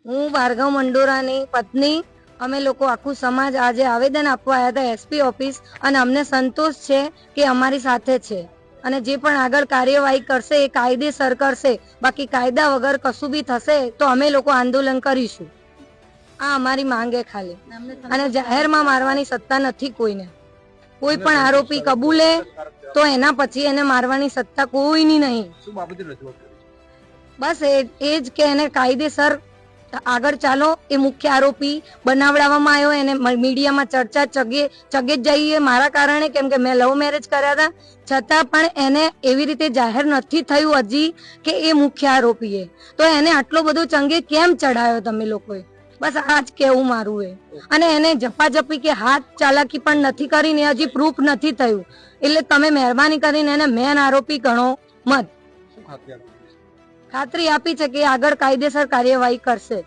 હું ભાર્ગવ મંડોરાની પત્ની, અમે લોકો આખું સમાજ આજે આવેદન આપવા આવ્યા હતા એસપી ઓફિસ, અને અમને સંતોષ છે કે અમારી સાથે છે અને જે પણ આગળ કાર્યવાહી કરશે એ કાયદેસર કરશે. બાકી કાયદા વગર કશું બી થશે તો અમે લોકો આંદોલન કરીશું. આ અમારી માંગે ખાલી. અને જાહેરમાં મારવાની સત્તા નથી કોઈને. કોઈ પણ આરોપી કબૂલે તો એના પછી એને મારવાની સત્તા કોઈની નહીં. બસ એ જ કે એને કાયદેસર આગળ ચાલો. એ મુખ્ય આરોપી બનાવડાવવામાં આવ્યો, એને મીડિયામાં ચર્ચા ચગે જ જઈએ મારા કારણે, કેમ કે મેં લવ મેરેજ કર્યા હતા, છતાં પણ એને એવી રીતે જાહેર નથી થયું હજી કે એ મુખ્ય આરોપી. તો એને આટલો બધો ચંગે કેમ ચડાયો તમે લોકોએ? બસ આ જ કેવું મારું એ. અને એને ઝપાઝપી કે હાથ ચાલાકી પણ નથી કરીને, હજી પ્રૂફ નથી થયું. એટલે તમે મહેરબાની કરીને એને મેન આરોપી ગણો મત. ખાતરી આપી છે કે આગળ કાયદેસર કાર્યવાહી કરશે.